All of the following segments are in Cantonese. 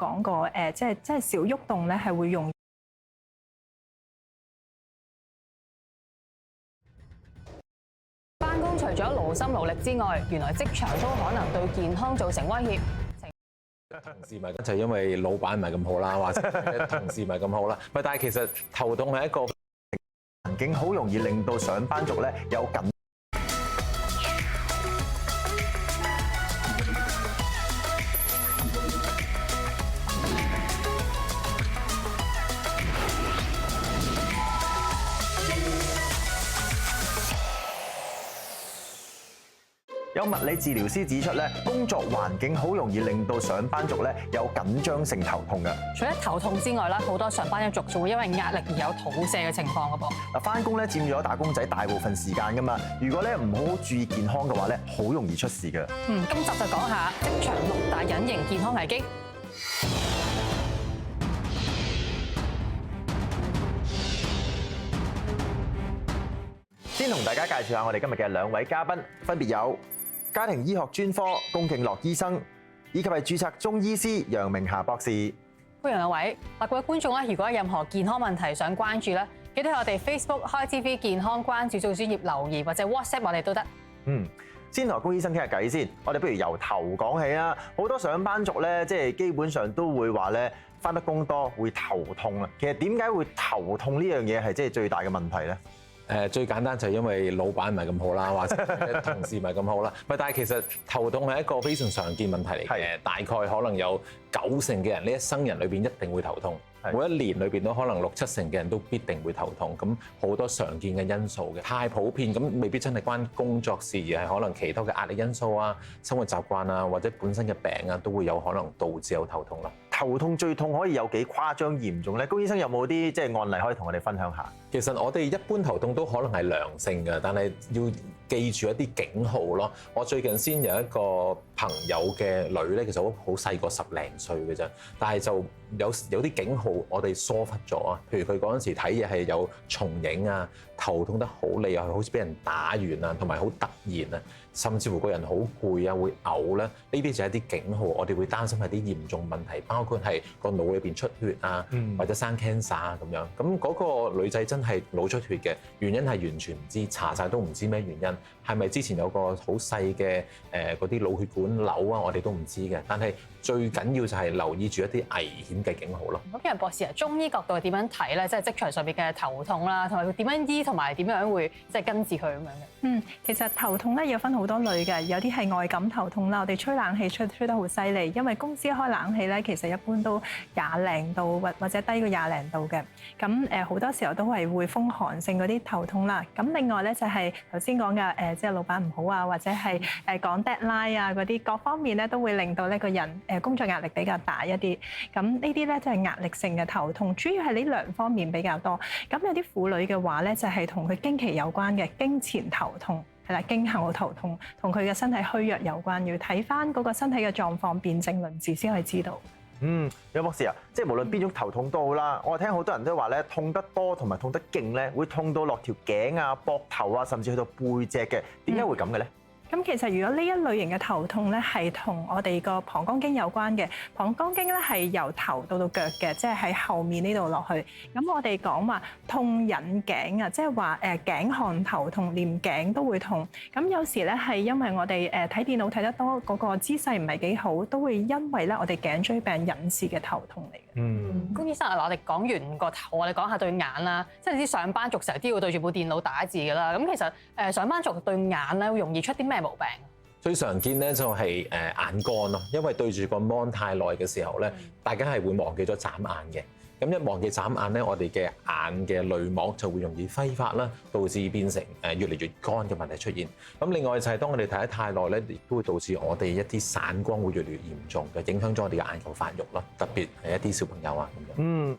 講過即係小喐動咧係會容易。返工除咗勞心勞力之外，原來職場都可能對健康造成威脅。同事咪就因為老闆唔係咁好啦，或者同事唔係咁好啦。咪但係其實頭痛係一個環境，好容易令到上班族咧有緊。有物理治療師指出咧，工作環境好容易令到上班族咧有緊張性頭痛嘅。除咗頭痛之外咧，好多上班一族仲會因為壓力而有肚瀉嘅情況嘅噃。嗱，翻工咧佔咗打工仔大部分時間噶嘛，如果咧唔好好注意健康嘅話咧，好容易出事嘅。今集就講下職場6大隱形健康危機。先同大家介紹下我哋今日嘅2位嘉賓，分別有家庭醫學專科龔敬樂醫生，以及係註冊中醫師楊明霞博士。歡迎兩位。各位觀眾咧，如果有任何健康問題想關注咧，記得喺我哋 Facebook 開 TV 健康關注組專頁留言，或者 WhatsApp 我哋都得。先同龔醫生傾下偈先，我哋不如由頭講起啦。好多上班族咧，即係基本上都會話咧，返得工多會頭痛啊。其實點解會頭痛呢樣嘢係即係最大嘅問題咧？最簡單就係因為老闆唔係咁好啦，或者同事唔係咁好啦。咪但係其實頭痛係一個非常常見問題嚟嘅，大概可能有90%嘅人呢一生人裏邊一定會頭痛。每一年裏邊都可能6、7成嘅人都必定會頭痛，咁好多常見嘅因素嘅，太普遍咁未必真係關工作事，而係可能其他嘅壓力因素啊、生活習慣啊，或者本身嘅病啊，都會有可能導致有頭痛啦。頭痛最痛可以有幾誇張嚴重咧？龔醫生有冇啲即係案例可以同我哋分享下？其實我哋一般頭痛都可能係良性嘅，但係要記住一啲警號咯。我最近先有一個朋友嘅女咧，其實好細個10零歲嘅啫，但係就有啲警號我哋疏忽咗啊。譬如佢嗰陣時睇嘢係有重影啊，頭痛得好厲害，好似俾人打完啊，同埋好突然啊，甚至乎個人好攰啊，會嘔咧。呢啲就係一啲警號，我哋會擔心係啲嚴重問題，包括係個腦裏邊出血啊，或者生 cancer 啊咁樣。咁嗰個女仔真係腦出血嘅，原因係完全唔知，查晒都唔知咩原因，係咪之前有個好細嘅嗰啲腦血管瘤啊，我哋都唔知嘅。但係最緊要就係留意住一啲危險嘅警號咯。咁楊博士啊，中醫角度係點樣睇咧？即係職場上邊嘅頭痛啦，同埋會點樣醫，同埋點樣會即係根治佢咁樣嘅？其實頭痛咧有分好多類嘅，有啲係外感頭痛啦，我哋吹冷氣吹得好犀利，因為公司開冷氣咧，其實一般都20零度或者低過20零度嘅。咁好多時候都係會風寒性嗰啲頭痛啦。咁另外咧就係頭先講嘅即係老闆唔好啊，或者係講 deadline 啊嗰啲各方面咧都會令到呢個人工作壓力比較大一啲。咁呢啲咧就係壓力性嘅頭痛，主要係呢兩方面比較多。咁有啲婦女嘅話咧就係同佢經期有關嘅，經前頭痛。係啦，經後頭痛同佢嘅身體虛弱有關，要睇翻嗰個身體嘅狀況，辨證論治先可以知道。楊博士啊，即係無論邊種頭痛都好啦，我聽好多人都話咧，痛得多同埋痛得勁咧，會痛到落條頸啊、膊頭啊，甚至去到背脊嘅，點解會咁嘅咧？咁其實如果呢一類型嘅頭痛咧，係同我哋個膀胱經有關嘅。膀胱經咧係由頭到腳嘅，即係喺後面呢度落去。咁我哋講話痛引頸啊，即係話頸項頭痛，連頸都會痛。咁有時咧係因為我哋睇電腦睇得多，嗰個姿勢唔係幾好，都會因為咧我哋頸椎病引致嘅頭痛嚟嘅。龔醫生啊，我哋講完個頭，我哋講下對眼啦。即係啲上班族成日都要對住部電腦打字㗎啦。咁其實上班族對眼咧會容易出啲咩毛病？最常見咧就係眼乾咯，因為對住個 mon 太耐嘅時候咧，大家係會忘記咗眨眼嘅。咁一忘記眨眼咧，我哋嘅眼嘅淚膜就會容易揮發啦，導致變成越嚟越乾嘅問題出現。咁另外就係當我哋睇得太耐咧，亦都會導致我哋一啲散光會越嚟越嚴重嘅，影響咗我哋嘅眼球發育啦，特別係一啲小朋友啊咁樣。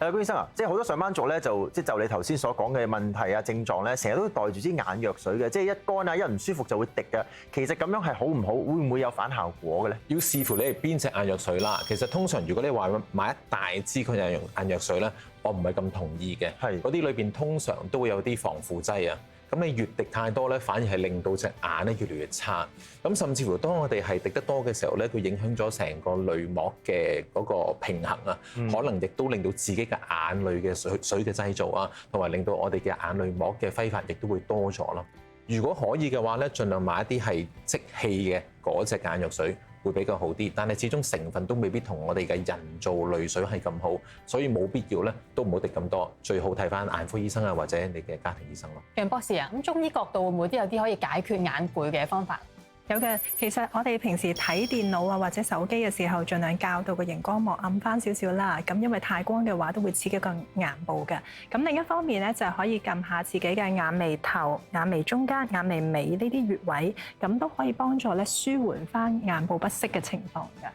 龔醫生啊，即係好多上班族咧，就你頭先所講嘅問題啊、症狀咧，成日都袋住支眼藥水嘅，即係一乾啊、一唔舒服就會滴嘅。其實咁樣係好唔好？會唔會有反效果嘅咧？要視乎你係邊隻眼藥水啦。其實通常如果你話買一大支佢眼藥水咧，我唔係咁同意嘅。係嗰啲裏邊通常都會有啲防腐劑啊。咁你越滴太多咧，反而係令到隻眼咧越嚟越差。咁甚至乎當我哋係滴得多嘅時候咧，佢影響咗成個淚膜嘅嗰個平衡啊，可能亦都令到自己嘅眼淚嘅水嘅製造啊，同埋令到我哋嘅眼淚膜嘅揮發亦都會多咗咯。如果可以嘅話咧，盡量買一啲係即棄嘅嗰隻眼藥水會比較好啲，但係始終成分都未必同我哋嘅人造淚水係咁好，所以冇必要咧都唔好滴咁多，最好睇翻眼科醫生啊或者你嘅家庭醫生咯。楊博士啊，咁中醫角度會唔會都有啲可以解決眼攰嘅方法？有嘅，其實我哋平時睇電腦啊或者手機嘅時候，盡量校到個熒光幕暗翻少少啦。咁因為太光嘅話，都會刺激個眼部嘅。咁另一方面咧，就可以撳下自己嘅眼眉頭、眼眉中間、眼眉尾呢啲穴位，咁都可以幫助咧舒緩翻眼部不適嘅情況嘅。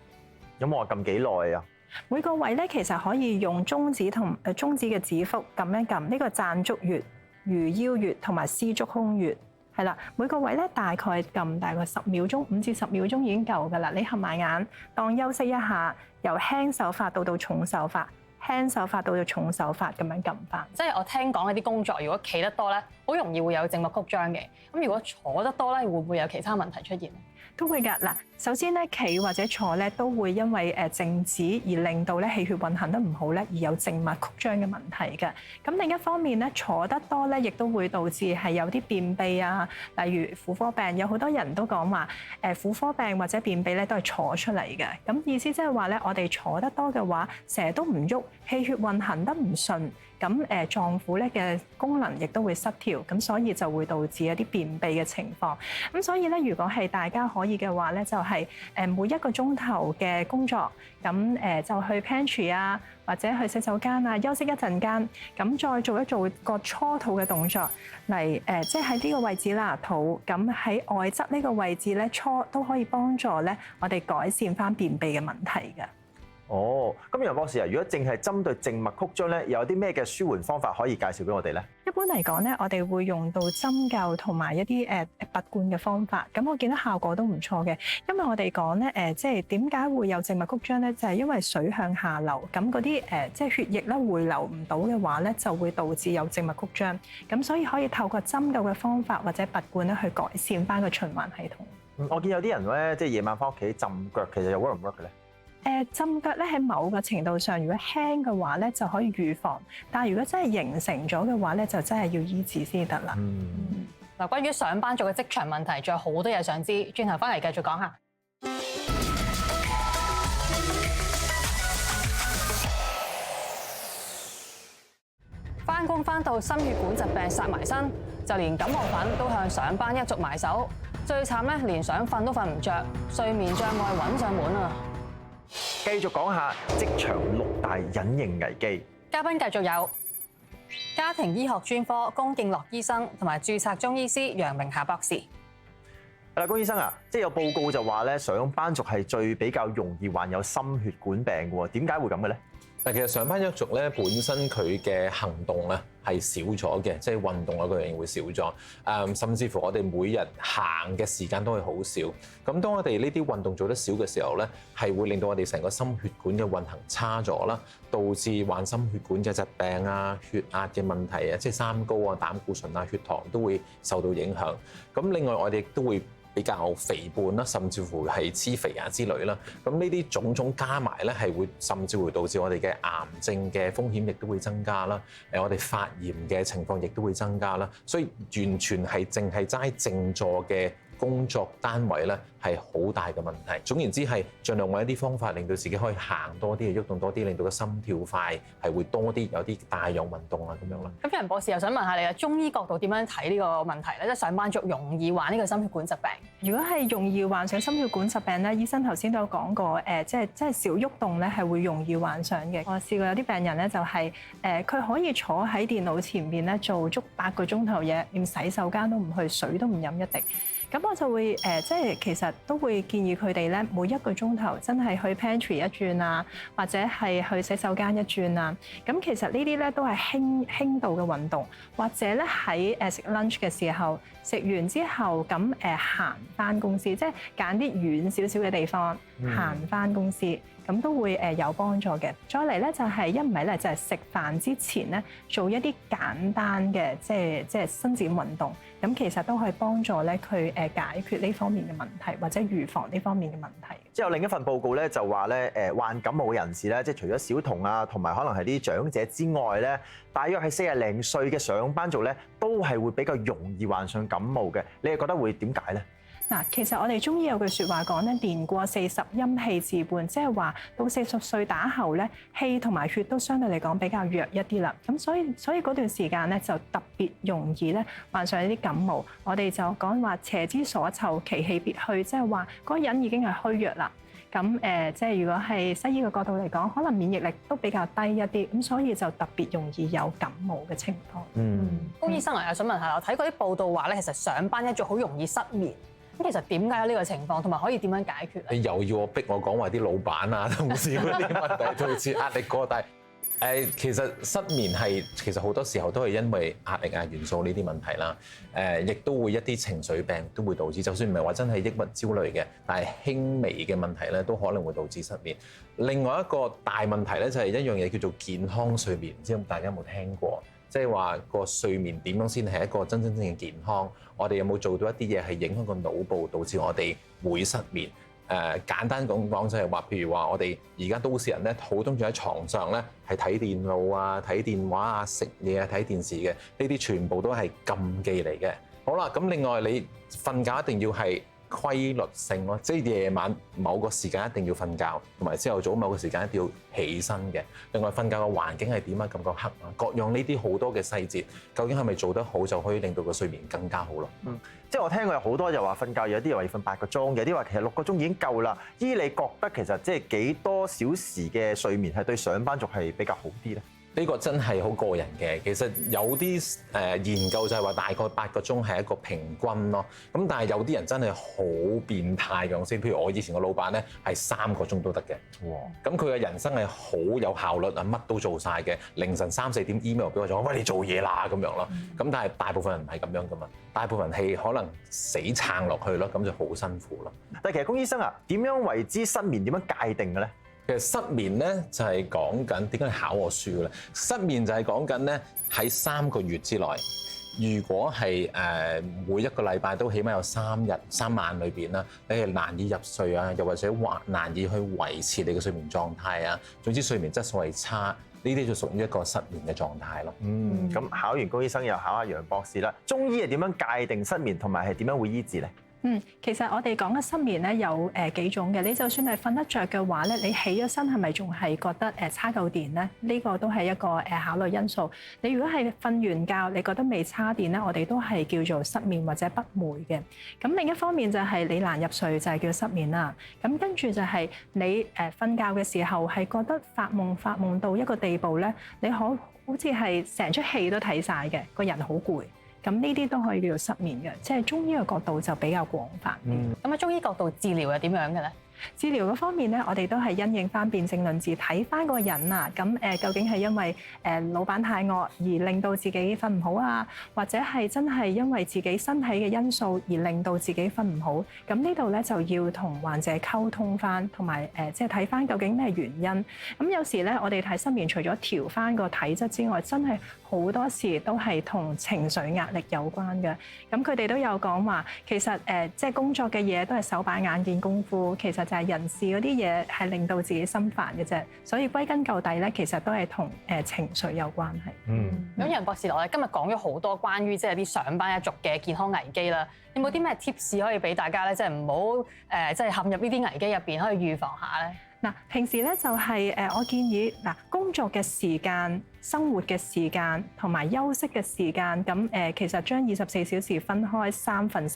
有冇話撳幾耐啊？每個位咧，其實可以用中指嘅指腹撳一撳呢個讚足穴、魚腰穴同埋絲竹空穴。係啦，每個位咧大概撳大概10秒鐘，5至10秒鐘已經夠㗎啦。你合埋眼，當休息一下，由輕手法到重手法，輕手法到重手法咁樣撳翻。即係我聽講一啲工作，如果企得多咧，好容易會有靜脈曲張嘅。咁如果坐得多咧，會唔會有其他問題出現？都會㗎嗱，首先咧企或者坐咧都會因為靜止而令到咧氣血運行得唔好咧，而有靜脈曲張嘅問題嘅。咁另一方面咧，坐得多咧，亦都會導致係有啲便秘啊，例如婦科病，有好多人都講話婦科病或者便秘咧都係坐出嚟嘅。咁意思即係話咧，我哋坐得多嘅話，成日都唔喐，氣血運行得唔順，咁臟腑咧嘅功能亦都會失調，咁所以就會導致一啲便秘嘅情況。咁所以咧，如果係大家可以嘅話咧，就係每一個鐘頭嘅工作，咁就去 pantry 啊，或者去洗手間啊，休息一陣間，咁再做一個搓肚嘅動作嚟即係喺呢個位置啦，肚，咁喺外側呢個位置咧搓都可以幫助咧我哋改善翻便秘嘅問題嘅。哦，咁楊博士啊，如果淨係針對靜脈曲張咧，有啲咩嘅舒緩方法可以介紹俾我哋咧？一般嚟講咧，我哋會用到針灸同埋一啲拔罐嘅方法，咁我見到效果都唔錯嘅。因為我哋講咧即係點解會有靜脈曲張咧？就係因為水向下流，咁嗰啲即係血液咧回流唔到嘅話咧，就會導致有靜脈曲張。咁所以可以透過針灸嘅方法或者拔罐咧去改善翻個循環系統。我見有啲人咧，即係夜晚翻屋企浸腳，其實又 work 唔 work 嘅咧？浸腳咧喺某個程度上，如果輕嘅話咧就可以預防，但係如果真係形成咗嘅話咧，就真係要醫治先得啦。嗱，關於上班族嘅職場問題，仲有好多嘢想知，轉頭翻嚟繼續講下。翻工翻到心血管疾病殺埋身，就連感冒菌都向上班一族埋手。最慘咧，連想瞓都瞓唔着，睡眠障礙揾上門啊！繼續講下職場6大隱形危機。嘉賓繼續有家庭醫學專科龔敬樂醫生同埋註冊中醫師楊明霞博士。係啦，龔醫生啊，即係有報告就話咧，上班族係最比較容易患有心血管病嘅喎，點解會咁嘅咧？但其實上班一族咧本身佢嘅行動咧係少咗嘅，即係運動嗰樣嘢會少咗。甚至乎我哋每日行嘅時間都係好少。咁當我哋呢啲運動做得少嘅時候咧，係會令到我哋成個心血管嘅運行差咗啦，導致患心血管嘅疾病啊、血壓嘅問題啊，即係三高啊、膽固醇啊、血糖都會受到影響。咁另外我哋亦都會比較肥胖啦，甚至乎係黐肥啊之類啦。咁呢啲種種加埋咧，係會甚至會導致我哋嘅癌症嘅風險亦都會增加啦。我哋發炎嘅情況亦都會增加啦。所以完全係淨係齋靜坐嘅工作單位咧，係好大嘅問題。總言之係盡量揾一啲方法，令到自己可以行多啲、喐動多啲，令到個心跳快，係會多啲，有啲大氧運動啊咁樣啦。咁楊博士又想問下你啊，中醫角度點樣睇呢個問題咧？即係上班族容易患呢個心血管疾病。如果係容易患上心血管疾病咧，醫生頭先都有講過，即係少喐動咧係會容易患上嘅。我試過有啲病人咧就係佢可以坐喺電腦前面咧做足8個鐘頭嘢，連洗手間都唔去，水都唔飲一滴。咁我就會即係其實都會建議佢哋咧，每一個鐘頭真係去 pantry 一轉啊，或者係去洗手間一轉啊。咁其實呢啲咧都係輕度嘅運動，或者咧喺食 lunch 嘅時候，食完之後咁行翻公司，即係揀啲遠少少嘅地方行翻公司。咁都會有幫助嘅。再嚟咧就係一唔係咧就係食飯之前咧做一啲簡單嘅即係伸展運動。咁其實都可以幫助咧佢解決呢方面嘅問題，或者預防呢方面嘅問題。之後另一份報告咧就話咧患感冒嘅人士咧，即係除咗小童啊，同埋可能係啲長者之外咧，大約係40零歲嘅上班族咧，都係會比較容易患上感冒嘅。你係覺得會點解咧？嗱，其實我哋中醫有句説話講咧，年過40陰氣自半，即係話到40歲打後咧，氣同埋血都相對嚟講比較弱一啲啦。咁所以嗰段時間咧就特別容易咧患上一啲感冒。我哋就講話邪之所湊，其氣別去，即係話嗰個人已經係虛弱啦。咁即係如果係西醫嘅角度嚟講，可能免疫力都比較低一啲，咁所以就特別容易有感冒嘅情況。高醫生啊，我想問下，我睇過啲報道話咧，其實上班一族好容易失眠。咁其實點解有呢個情況，同埋可以點樣解決咧？你又要我逼我講話啲老闆啊、同事嗰啲問題，導致壓力過大。其實失眠係其實好多時候都係因為壓力啊、元素呢啲問題啦。亦都會一啲情緒病都會導致，就算唔係話真係抑鬱焦慮嘅，但係輕微嘅問題咧都可能會導致失眠。另外一個大問題咧就係一樣嘢叫做健康睡眠，唔知大家有冇聽過？即係話個睡眠點樣先係一個真正嘅健康？我哋有冇做到一啲嘢係影響個腦部，導致我哋會失眠？簡單講就係話，譬如話我哋而家都市人咧，好中意喺床上咧係睇電腦啊、睇電話啊、食嘢啊、睇電視嘅，呢啲全部都係禁忌嚟嘅。好啦，咁另外你瞓覺一定要係規律性咯，即係夜晚某個時間一定要瞓覺，同埋朝頭早某個時間一定要起身嘅。另外瞓覺嘅環境係點啊？咁個黑啊，各樣呢啲好多嘅細節，究竟係咪做得好就可以令到個睡眠更加好咯？即係我聽過有好多就話瞓覺，有啲話要瞓8個鐘，有啲話其實6個鐘已經夠啦。依你覺得其實即係幾多小時嘅睡眠係對上班族係比較好啲咧？呢個真係好個人嘅，其實有啲研究就係話大概8個鐘係一個平均咯。咁但係有啲人真係好變態嘅，先譬如我以前個老闆咧係3個鐘都得嘅。哇！咁佢嘅人生係好有效率啊，乜都做晒嘅。凌晨3、4點 email 俾我就話：喂，你做嘢啦咁樣咯。咁但係大部分人唔係咁樣噶嘛，大部分係可能死撐落去咯，咁就好辛苦咯。但係其實龔醫生啊，點樣為之失眠？點樣界定嘅咧？其實失眠咧就係講緊點解你考我書嘅咧？失眠就係講緊咧喺3個月之內，如果係每一個禮拜都起碼有3日3晚裏邊啦，你係難以入睡啊，又或者難以去維持你嘅睡眠狀態啊，總之睡眠質素係差，呢啲就屬於一個失眠嘅狀態咯。咁考完高醫生又考下楊博士啦。中醫係點樣界定失眠，同埋係點樣會醫治咧？其實我哋講嘅失眠咧有幾種嘅。你就算係瞓得着嘅話咧，你起咗身係咪仲係覺得叉夠電咧？呢個都係一個考慮因素。你如果係瞓完覺，你覺得未叉電咧，我哋都係叫做失眠或者不寐嘅。咁另一方面就係你難入睡就係叫失眠啦。咁跟住就係你瞓覺嘅時候係覺得發夢到一個地步咧，你好似係成出戲都睇晒嘅，個人好攰。咁呢啲都可以叫做失眠嘅，即係中醫嘅角度就比較廣泛啲。咁喺中醫角度治療係點樣嘅咧？治療嗰方面咧，我哋都係因應翻辨證論治，睇翻個人啊，咁究竟係因為老闆太惡而令到自己瞓唔好啊，或者係真係因為自己身體嘅因素而令到自己瞓唔好？咁呢度咧就要同患者溝通翻，同埋即係睇翻究竟咩原因。咁有時咧，我哋睇失眠，除咗調翻個體質之外，真係好多時都係同情緒壓力有關嘅。咁佢哋都有講話，其實即係工作嘅嘢都係手板眼見功夫，其實就係人事嗰啲嘢係令到自己心煩嘅啫，所以歸根究底咧，其實都係同情緒有關係。咁楊博士，我哋今日講咗好多關於即係啲上班一族嘅健康危機啦，有冇啲咩 tips 可以俾大家咧？即係唔好即係陷入呢啲危機入邊，可以預防下咧？嗱，平時咧就係我建議嗱，工作嘅時間、生活嘅時間同埋休息嘅時間，咁其實將24小時分開3份，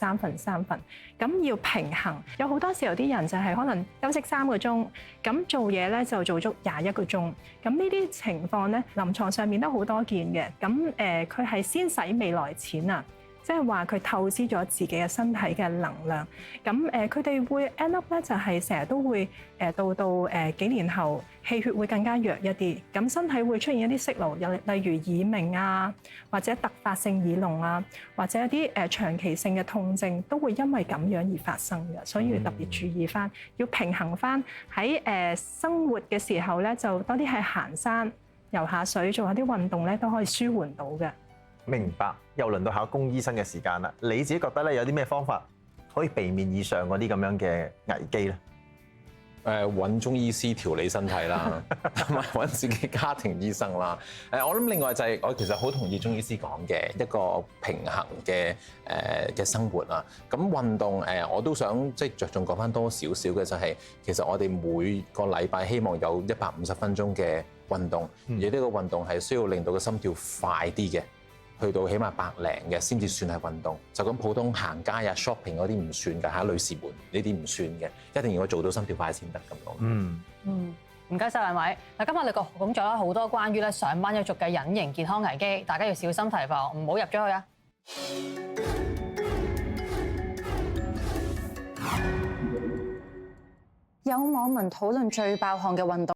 咁要平衡。有好多時候啲人就係可能休息3個鐘，咁做嘢咧就做足21個鐘。咁呢啲情況咧，臨床上面都好多見嘅。咁佢係先使未來錢啊！即係話佢透支咗自己嘅身體嘅能量。咁佢哋會 end up 咧，就係成日都會到幾年後氣血會更加弱一啲，咁身體會出現一啲息怒，例如耳鳴啊，或者突發性耳聾啊，或者一啲長期性嘅痛症，都會因為咁樣而發生嘅，所以要特別注意翻，要平衡翻喺生活嘅時候咧，就多啲係行山、游下水、做下啲運動咧，都可以舒緩到嘅。明白，又輪到考公醫生嘅時間啦。你自己覺得咧有啲咩方法可以避免以上嗰啲咁樣嘅危機咧？揾中醫師調理身體啦，同埋揾自己家庭醫生啦。我諗另外就係我其實好同意中醫師講嘅一個平衡嘅生活啊。咁運動我都想即係着重講翻多少少嘅就係，其實我哋每個禮拜希望有150分鐘嘅運動，而呢個運動係需要令到個心跳快啲嘅。去到起碼100嘅先至算係運動，就咁普通行街啊 shopping 嗰啲唔算㗎嚇，女士們呢啲唔算嘅，一定要做到心跳快先得咁講。唔該晒兩位。嗱，今日你講咗啦好多關於咧上班一族嘅隱形健康危機，大家要小心提防，唔好入咗去啊！有網民討論最爆汗嘅運動。